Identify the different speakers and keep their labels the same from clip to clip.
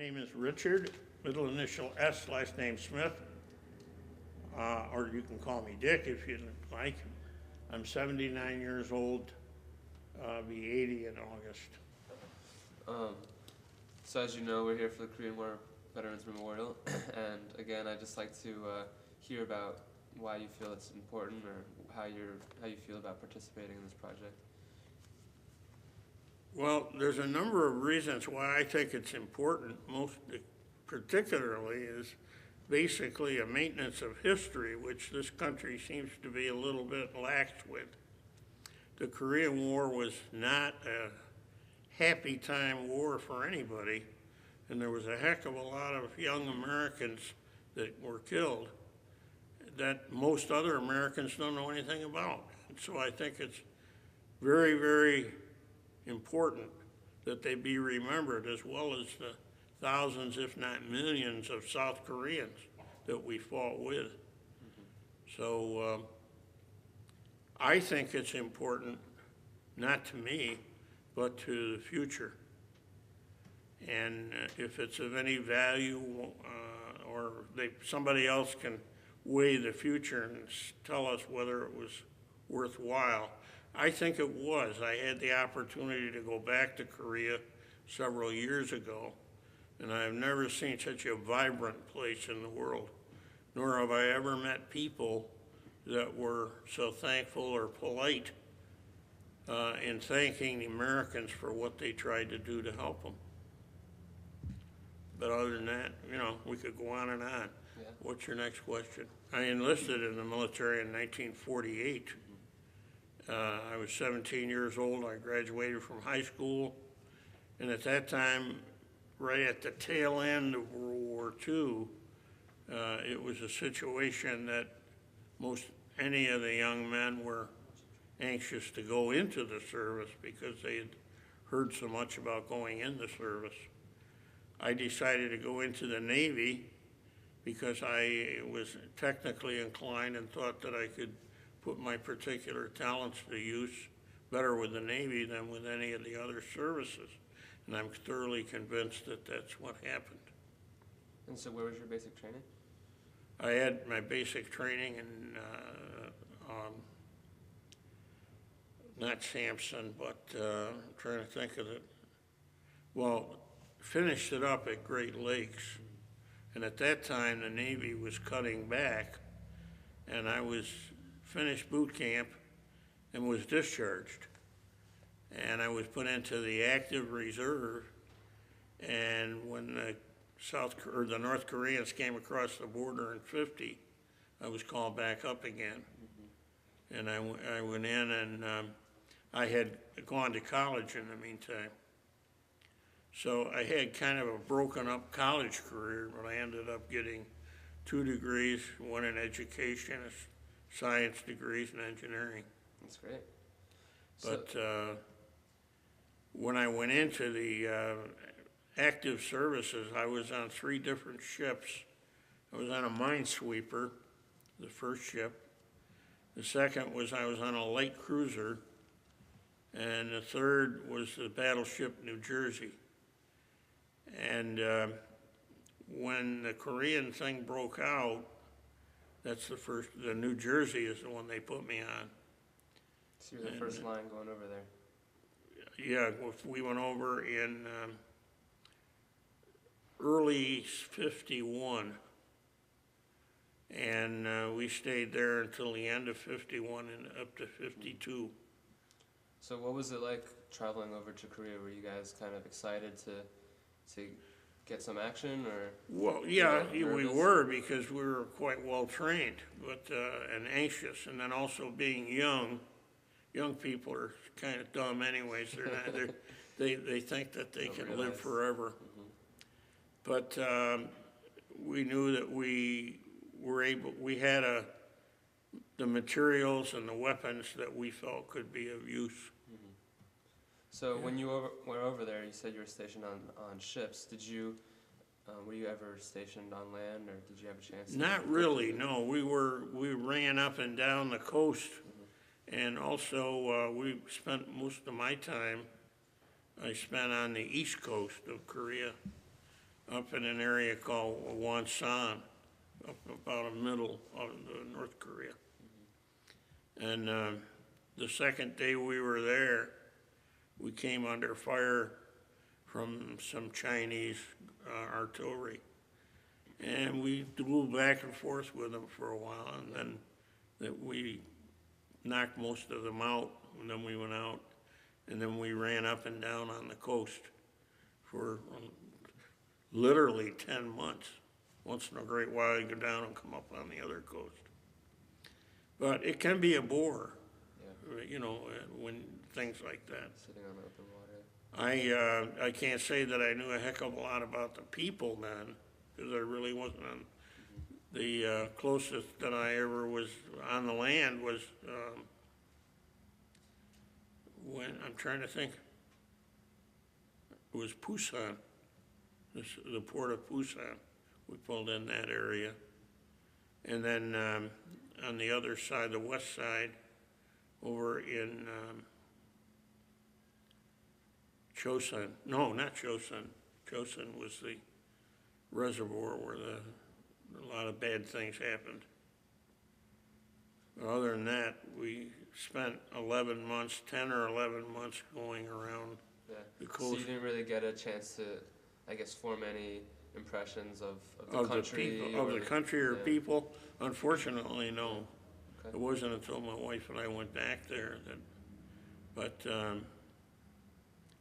Speaker 1: name is Richard, middle initial S, last name Smith, or you can call me Dick if you'd like. I'm 79 years old, be 80 in August.
Speaker 2: So as you know, we're here for the Korean War Veterans Memorial, and again, I'd just like to hear about why you feel it's important, or how you feel about participating in this project.
Speaker 1: Well, there's a number of reasons why I think it's important. Most particularly is basically a maintenance of history, which this country seems to be a little bit lax with. The Korean War was not a happy time war for anybody, and there was a heck of a lot of young Americans that were killed that most other Americans don't know anything about. And so I think it's very, very important that they be remembered, as well as the thousands, if not millions, of South Koreans that we fought with. So I think it's important, not to me, but to the future. And if it's of any value, or somebody else can weigh the future and tell us whether it was worthwhile. I think it was. I had the opportunity to go back to Korea several years ago, and I've never seen such a vibrant place in the world, nor have I ever met people that were so thankful or polite in thanking the Americans for what they tried to do to help them. But other than that, we could go on and on.
Speaker 2: Yeah.
Speaker 1: What's your next question? I enlisted in the military in 1948. I was 17 years old. I graduated from high school. And at that time, right at the tail end of World War II, it was a situation that any of the young men were anxious to go into the service because they had heard so much about going into service. I decided to go into the Navy because I was technically inclined and thought that I could put my particular talents to use better with the Navy than with any of the other services. And I'm thoroughly convinced that that's what happened.
Speaker 2: And so where was your basic training?
Speaker 1: I had my basic training in, not Sampson, but I'm trying to think of it. Well, finished it up at Great Lakes. And at that time, the Navy was cutting back, and I was finished boot camp and was discharged. And I was put into the active reserve, and when the North Koreans came across the border in '50, I was called back up again. And I went in, and I had gone to college in the meantime. So I had kind of a broken up college career, but I ended up getting 2 degrees, one in education, science degrees, and engineering.
Speaker 2: That's great.
Speaker 1: But when I went into the active services, I was on 3 different ships. I was on a minesweeper, the first ship. The second was I was on a light cruiser, and the third was the battleship New Jersey. And when the Korean thing broke out, that's the New Jersey is the one they put me on.
Speaker 2: So you're the first line going over there?
Speaker 1: Yeah, we went over in early '51, and we stayed there until the end of '51 and up to '52.
Speaker 2: So what was it like traveling over to Korea? Were you guys kind of excited to get some action, or?
Speaker 1: Well, yeah, we were, because we were quite well trained, but and anxious, and then also being young. Young people are kind of dumb, anyways. They're not. They think that they can live forever. But we knew that we were able. We had the materials and the weapons that we felt could be of use.
Speaker 2: So when you were over there, you said you were stationed on ships. Were you ever stationed on land, or did you have a chance?
Speaker 1: Not really, no. We ran up and down the coast, and also we spent most of my time, I spent on the east coast of Korea, up in an area called Wonsan, up about the middle of North Korea. And the second day we were there, we came under fire from some Chinese artillery. And we flew back and forth with them for a while, and then we knocked most of them out, and then we went out, and then we ran up and down on the coast for literally 10 months. Once in a great while, you go down and come up on the other coast. But it can be a bore, you know, when things like that.
Speaker 2: Sitting on open water.
Speaker 1: I can't say that I knew a heck of a lot about the people then, because I really wasn't on. The closest that I ever was on the land was when, I'm trying to think, it was Busan, the port of Busan. We pulled in that area. And then on the other side, the west side, over in Chosun. No, not Chosun. Chosun was the reservoir where a lot of bad things happened. But other than that, we spent 11 months, 10 or 11 months going around the coast.
Speaker 2: So you didn't really get a chance to, I guess, form any impressions of the country?
Speaker 1: Of the country or
Speaker 2: yeah.
Speaker 1: people? Unfortunately, no.
Speaker 2: Okay.
Speaker 1: It wasn't until my wife and I went back there but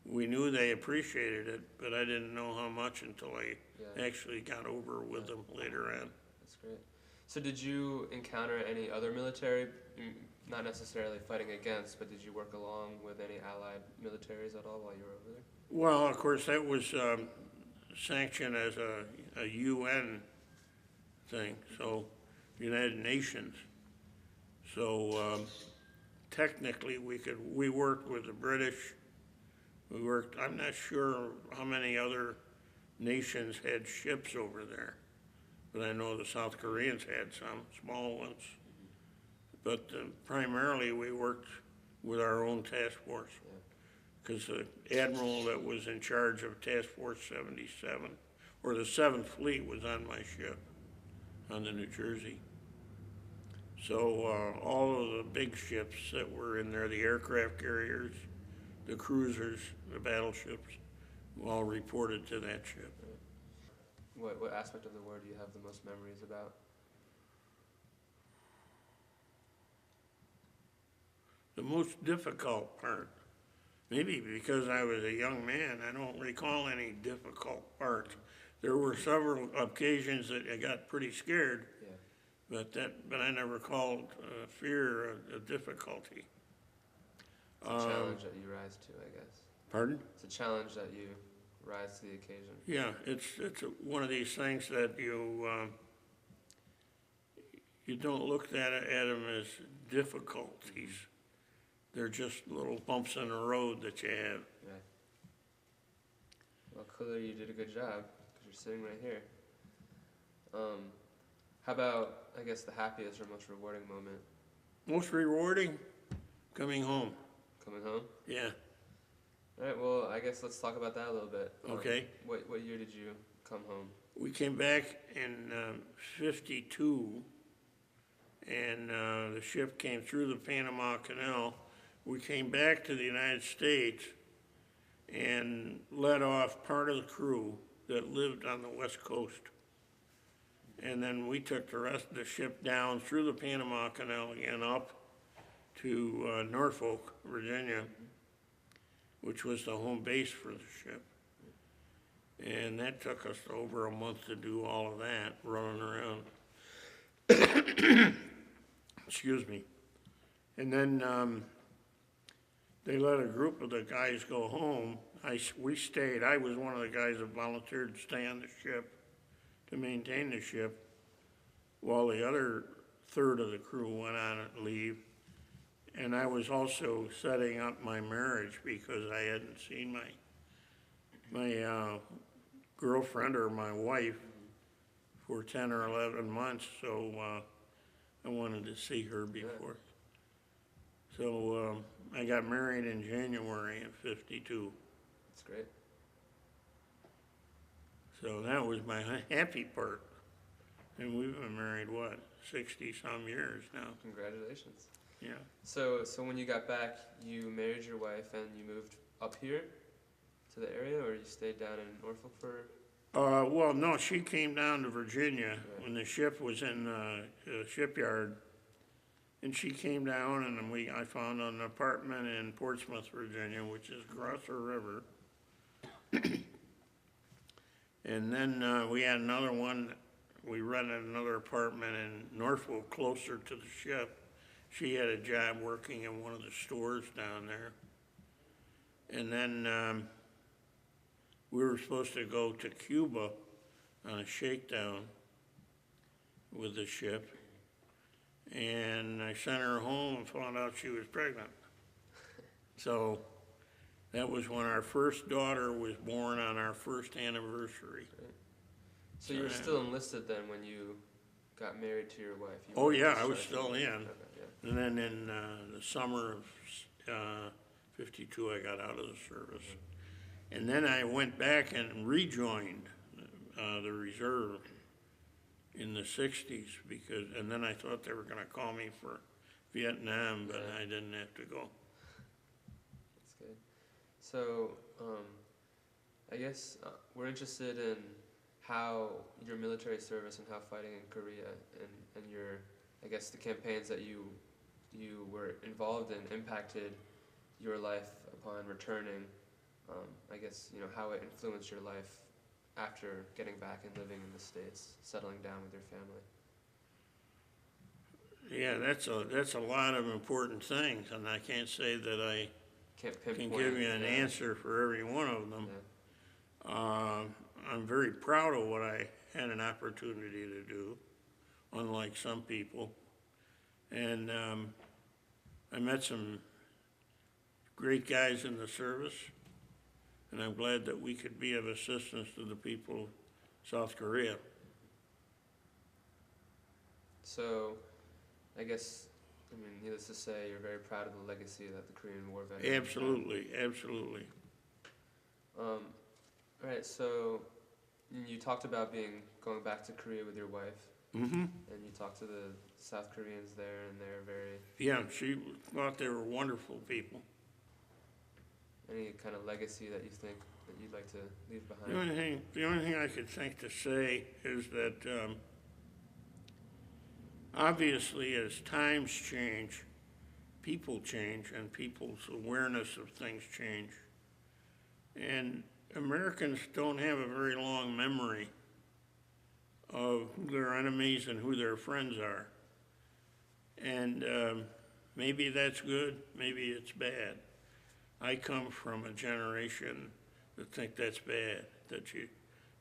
Speaker 1: we knew they appreciated it, but I didn't know how much until I actually got over with them later on.
Speaker 2: That's great. So did you encounter any other military, not necessarily fighting against, but did you work along with any allied militaries at all while you were over there?
Speaker 1: Well, of course, that was sanctioned as a UN thing, so United Nations. So technically we worked with the British. I'm not sure how many other nations had ships over there, but I know the South Koreans had some small ones. But primarily we worked with our own task force, because the admiral that was in charge of Task Force 77, or the 7th Fleet, was on my ship on the New Jersey. So all of the big ships that were in there, the aircraft carriers, the cruisers, the battleships, all reported to that ship.
Speaker 2: What aspect of the war do you have the most memories about?
Speaker 1: The most difficult part, maybe because I was a young man, I don't recall any difficult parts. There were several occasions that I got pretty scared, but I never called fear a difficulty.
Speaker 2: It's a challenge that you rise to, I guess.
Speaker 1: Pardon?
Speaker 2: It's a challenge that you rise to the occasion.
Speaker 1: Yeah, it's one of these things that you don't look at them as difficulties. They're just little bumps in the road that you have.
Speaker 2: Yeah. Well, clearly you did a good job, because you're sitting right here. How about, I guess, the happiest or most rewarding moment?
Speaker 1: Most rewarding? Coming home.
Speaker 2: Coming home?
Speaker 1: Yeah.
Speaker 2: All right, well, I guess let's talk about that a little bit.
Speaker 1: Okay.
Speaker 2: What year did you come home?
Speaker 1: We came back in 52, and the ship came through the Panama Canal. We came back to the United States and let off part of the crew that lived on the West Coast. And then we took the rest of the ship down through the Panama Canal again up to Norfolk, Virginia, which was the home base for the ship. And that took us over a month to do all of that, running around. Excuse me. And then they let a group of the guys go home. We stayed. I was one of the guys that volunteered to stay on the ship to maintain the ship, while the other third of the crew went on leave. And I was also setting up my marriage, because I hadn't seen my girlfriend or my wife for 10 or 11 months, so I wanted to see her before. So I got married in January of 52.
Speaker 2: That's great.
Speaker 1: So that was my happy part. And we've been married, what, 60-some years now?
Speaker 2: Congratulations.
Speaker 1: Yeah.
Speaker 2: So when you got back, you married your wife and you moved up here to the area, or you stayed down in Norfolk for?
Speaker 1: Well, no, she came down to Virginia
Speaker 2: Right.
Speaker 1: when the ship was in the shipyard. And she came down and I found an apartment in Portsmouth, Virginia, which is across the river. And then we had another one, we rented another apartment in Norfolk closer to the ship. She had a job working in one of the stores down there. And then we were supposed to go to Cuba on a shakedown with the ship. And I sent her home and found out she was pregnant. So that was when our first daughter was born on our first anniversary.
Speaker 2: So you were still enlisted then when you got married to your wife? You
Speaker 1: Oh
Speaker 2: weren't
Speaker 1: yeah,
Speaker 2: just
Speaker 1: I was
Speaker 2: starting-
Speaker 1: still in.
Speaker 2: Okay, yeah.
Speaker 1: And then in the summer of '52, I got out of the service. And then I went back and rejoined the reserve in the '60s and then I thought they were gonna call me for Vietnam, but
Speaker 2: Yeah.
Speaker 1: I didn't have to go.
Speaker 2: That's good. So, I guess we're interested in how your military service and how fighting in Korea and your, I guess, the campaigns that you were involved in impacted your life upon returning. I guess, how it influenced your life after getting back and living in the States, settling down with your family.
Speaker 1: Yeah, that's a lot of important things, and I can't say that I
Speaker 2: Can't
Speaker 1: can
Speaker 2: pinpoint.
Speaker 1: give you an
Speaker 2: yeah,
Speaker 1: answer for every one of them.
Speaker 2: Yeah.
Speaker 1: I'm very proud of what I had an opportunity to do, unlike some people. And I met some great guys in the service, and I'm glad that we could be of assistance to the people of South Korea.
Speaker 2: So, I guess, needless to say, you're very proud of the legacy that the Korean War veterans had.
Speaker 1: Absolutely, absolutely.
Speaker 2: All right, so you talked about going back to Korea with your wife,
Speaker 1: Mm-hmm.
Speaker 2: and you talked to the South Koreans there, and they're very.
Speaker 1: Yeah, she thought they were wonderful people.
Speaker 2: Any kind of legacy that you think that you'd like to leave behind?
Speaker 1: The only thing I could think to say is that obviously as times change, people change and people's awareness of things change. And Americans don't have a very long memory of who their enemies and who their friends are. And maybe that's good, maybe it's bad. I come from a generation that think that's bad, that you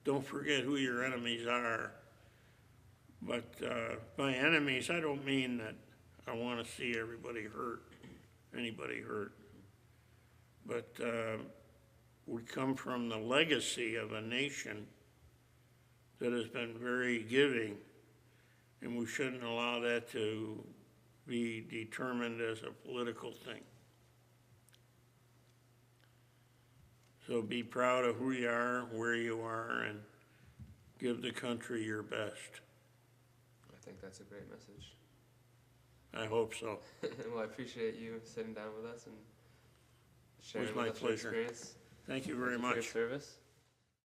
Speaker 1: don't forget who your enemies are. But by enemies, I don't mean that I want to see anybody hurt. But we come from the legacy of a nation that has been very giving, and we shouldn't allow that to be determined as a political thing. So be proud of who you are, where you are, and give the country your best.
Speaker 2: I think that's a great message.
Speaker 1: I hope so.
Speaker 2: Well, I appreciate you sitting down with us and sharing
Speaker 1: my
Speaker 2: with us your
Speaker 1: pleasure.
Speaker 2: experience.
Speaker 1: Thank you very
Speaker 2: Thank you for your
Speaker 1: much.
Speaker 2: service.